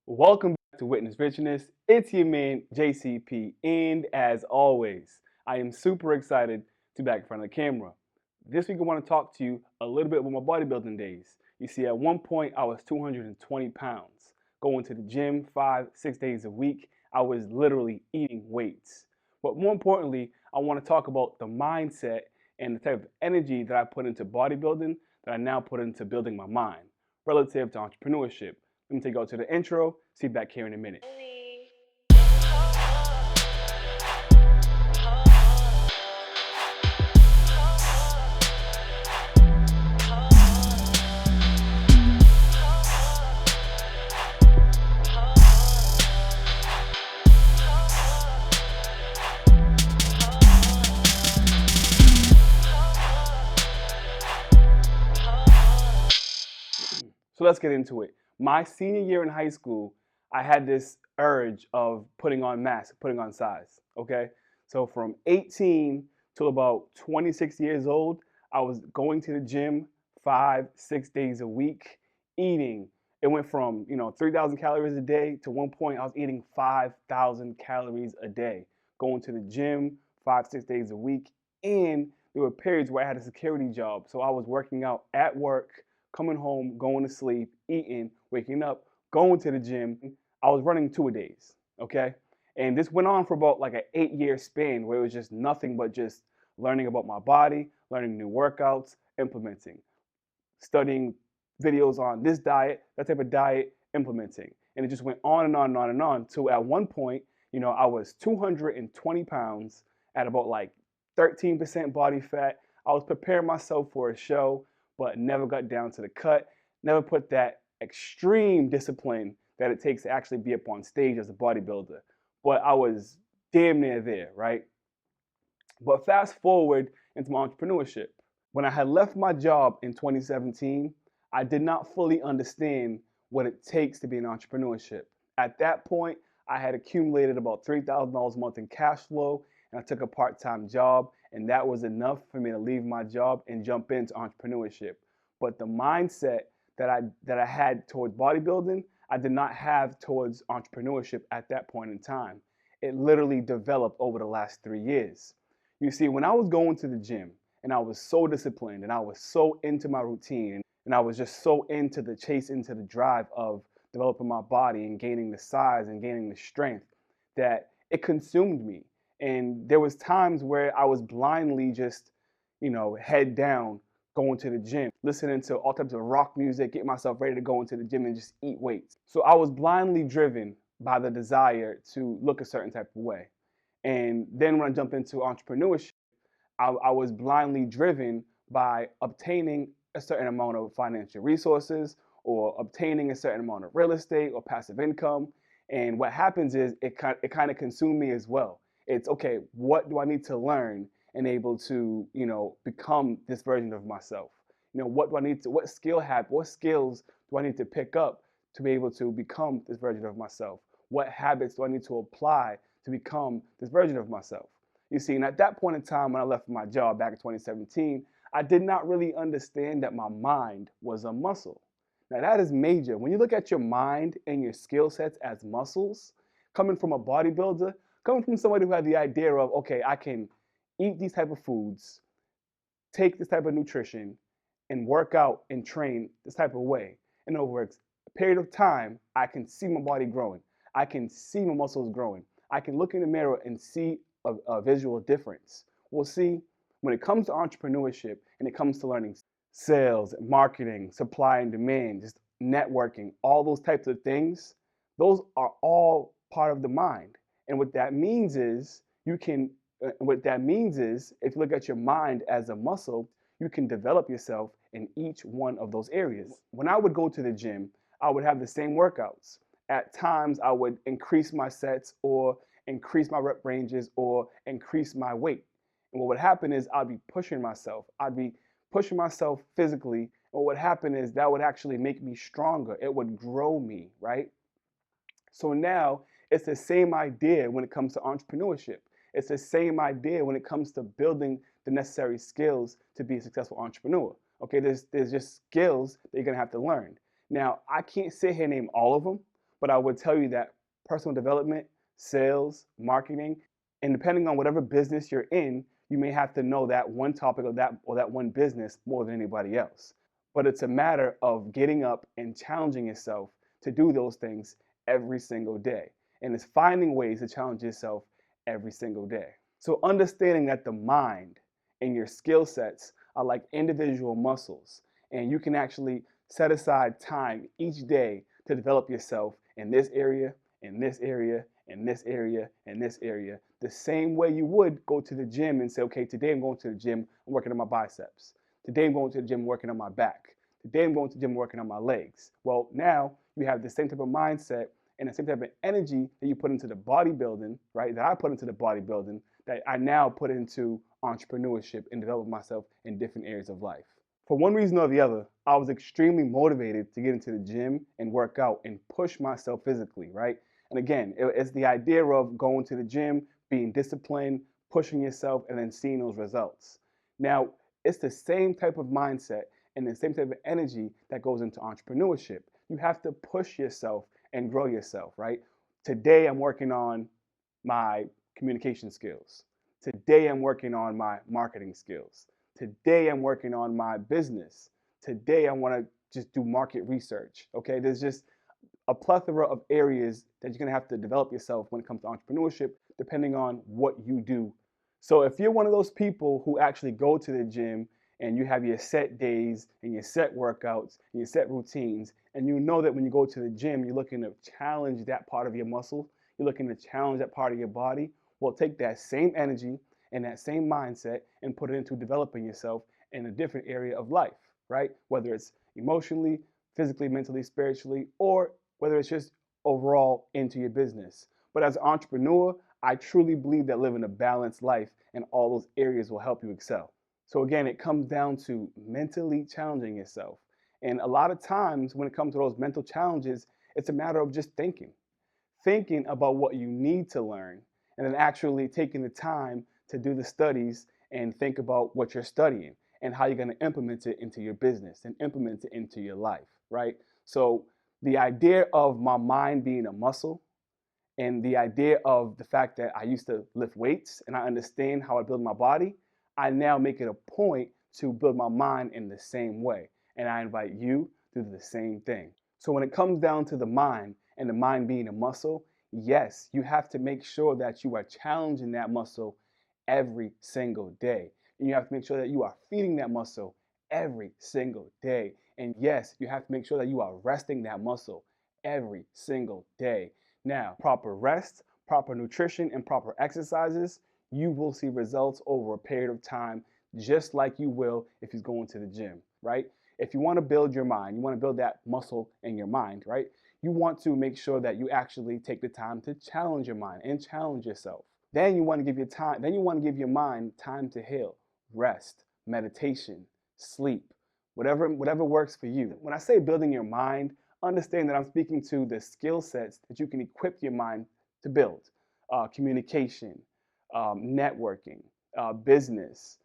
Welcome back to Witness Richness. It's your man JCP, and as always, I am super excited to be back in front of the camera. This week, I want to talk to you a little bit about my bodybuilding days. You see, at one point, I was 220 pounds, going to the gym 5, 6 days a week. I was literally eating weights. But more importantly, I want to talk about the mindset and the type of energy that I put into bodybuilding that I now put into building my mind relative to entrepreneurship. Let me take you out to the intro. See you back here in a minute. So let's get into it. My senior year in high school, I had this urge of putting on mass, putting on size. Okay. So from 18 to about 26 years old, I was going to the gym 5, 6 days a week, eating. It went from 3,000 calories a day to one point I was eating 5,000 calories a day, going to the gym 5, 6 days a week. And there were periods where I had a security job. So I was working out at work, coming home, going to sleep, eating, waking up, going to the gym. I was running 2 a days, okay? And this went on for about like an 8 year span where it was just nothing but just learning about my body, learning new workouts, implementing, studying videos on this diet, that type of diet, implementing. And it just went on and on and on and on. So at one point, I was 220 pounds at about like 13% body fat. I was preparing myself for a show, but never got down to the cut, never put that extreme discipline that it takes to actually be up on stage as a bodybuilder. But I was damn near there, right? But fast forward into my entrepreneurship. When I had left my job in 2017, I did not fully understand what it takes to be in entrepreneurship. At that point, I had accumulated about $3,000 a month in cash flow, and I took a part-time job, and that was enough for me to leave my job and jump into entrepreneurship. But the mindset that I had towards bodybuilding, I did not have towards entrepreneurship at that point in time. It literally developed over the last 3 years. You see, when I was going to the gym and I was so disciplined and I was so into my routine and I was just so into the chase, into the drive of developing my body and gaining the size and gaining the strength, that it consumed me. And there was times where I was blindly just, head down, going to the gym, listening to all types of rock music, get myself ready to go into the gym and just eat weights. So I was blindly driven by the desire to look a certain type of way. And then when I jumped into entrepreneurship, I was blindly driven by obtaining a certain amount of financial resources or obtaining a certain amount of real estate or passive income. And what happens is it kind of consumed me as well. It's okay, what do I need to learn and able to, become this version of myself? What do I need to, what skills do I need to pick up to be able to become this version of myself? What habits do I need to apply to become this version of myself? You see, and at that point in time when I left my job back in 2017, I did not really understand that my mind was a muscle. Now that is major. When you look at your mind and your skill sets as muscles, coming from a bodybuilder, coming from somebody who had the idea of, okay, I can eat these type of foods, take this type of nutrition, and work out and train this type of way. In other words, a period of time, I can see my body growing. I can see my muscles growing. I can look in the mirror and see a visual difference. Well, see, when it comes to entrepreneurship and it comes to learning sales, marketing, supply and demand, just networking, all those types of things, those are all part of the mind. And what that means is if you look at your mind as a muscle, you can develop yourself in each one of those areas. When I would go to the gym, I would have the same workouts. At times, I would increase my sets or increase my rep ranges or increase my weight. And what would happen is I'd be pushing myself. I'd be pushing myself physically. And what would happen is that would actually make me stronger. It would grow me, right? So now it's the same idea when it comes to entrepreneurship. It's the same idea when it comes to building the necessary skills to be a successful entrepreneur. Okay, there's just skills that you're gonna have to learn. Now, I can't sit here and name all of them, But I would tell you that personal development, sales, marketing, and depending on whatever business you're in, you may have to know that one topic or that one business more than anybody else. But it's a matter of getting up and challenging yourself to do those things every single day. And it's finding ways to challenge yourself every single day. So understanding that the mind and your skill sets are like individual muscles, and you can actually set aside time each day to develop yourself in this area, in this area, in this area, in this area, the same way you would go to the gym and say, okay, today I'm going to the gym, I'm working on my biceps. Today I'm going to the gym working on my back. Today I'm going to the gym working on my legs. Well, now you have the same type of mindset and the same type of energy that you put into the bodybuilding, right? That I put into the bodybuilding, that I now put into entrepreneurship and develop myself in different areas of life. For one reason or the other, I was extremely motivated to get into the gym and work out and push myself physically, right? And again, it's the idea of going to the gym, being disciplined, pushing yourself, and then seeing those results. Now, it's the same type of mindset and the same type of energy that goes into entrepreneurship. You have to push yourself and grow yourself, right? Today, I'm working on my communication skills. Today, I'm working on my marketing skills. Today, I'm working on my business. Today, I want to just do market research, okay? There's just a plethora of areas that you're going to have to develop yourself when it comes to entrepreneurship, depending on what you do. So if you're one of those people who actually go to the gym and you have your set days and your set workouts and your set routines, and you know that when you go to the gym, you're looking to challenge that part of your muscle, you're looking to challenge that part of your body, well, take that same energy and that same mindset and put it into developing yourself in a different area of life, right? Whether it's emotionally, physically, mentally, spiritually, or whether it's just overall into your business. But as an entrepreneur, I truly believe that living a balanced life in all those areas will help you excel. So again, it comes down to mentally challenging yourself. And a lot of times when it comes to those mental challenges, it's a matter of just thinking about what you need to learn, and then actually taking the time to do the studies and think about what you're studying and how you're going to implement it into your business and implement it into your life, right? So the idea of my mind being a muscle and the idea of the fact that I used to lift weights and I understand how I build my body, I now make it a point to build my mind in the same way. And I invite you to do the same thing. So when it comes down to the mind and the mind being a muscle, yes, you have to make sure that you are challenging that muscle every single day. And you have to make sure that you are feeding that muscle every single day. And yes, you have to make sure that you are resting that muscle every single day. Now, proper rest, proper nutrition, and proper exercises, you will see results over a period of time, just like you will if you're going to the gym, right? If you want to build your mind, you want to build that muscle in your mind, right? You want to make sure that you actually take the time to challenge your mind and challenge yourself. Then you want to give your mind time to heal, rest, meditation, sleep, whatever works for you. When I say building your mind, understand that I'm speaking to the skill sets that you can equip your mind to build. Communication, networking, business,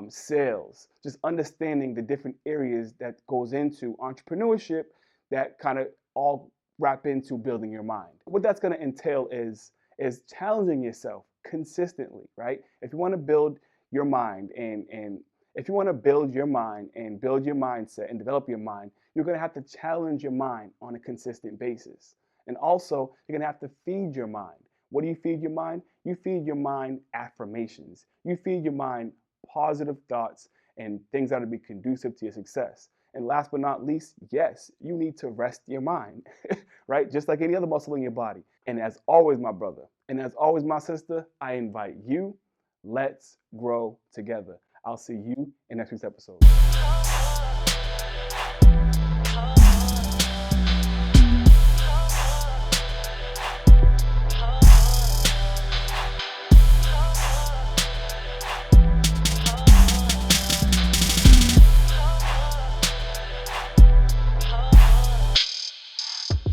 sales, just understanding the different areas that goes into entrepreneurship that kind of all wrap into building your mind. What that's going to entail is challenging yourself consistently, right? If you want to build your mind and if you want to build your mind and build your mindset and develop your mind, you're going to have to challenge your mind on a consistent basis. And also, you're going to have to feed your mind. What do you feed your mind? You feed your mind affirmations. You feed your mind positive thoughts and things that will be conducive to your success. And last but not least, yes, you need to rest your mind, right? Just like any other muscle in your body. And as always, my brother, and as always, my sister, I invite you, let's grow together. I'll see you in next week's episode.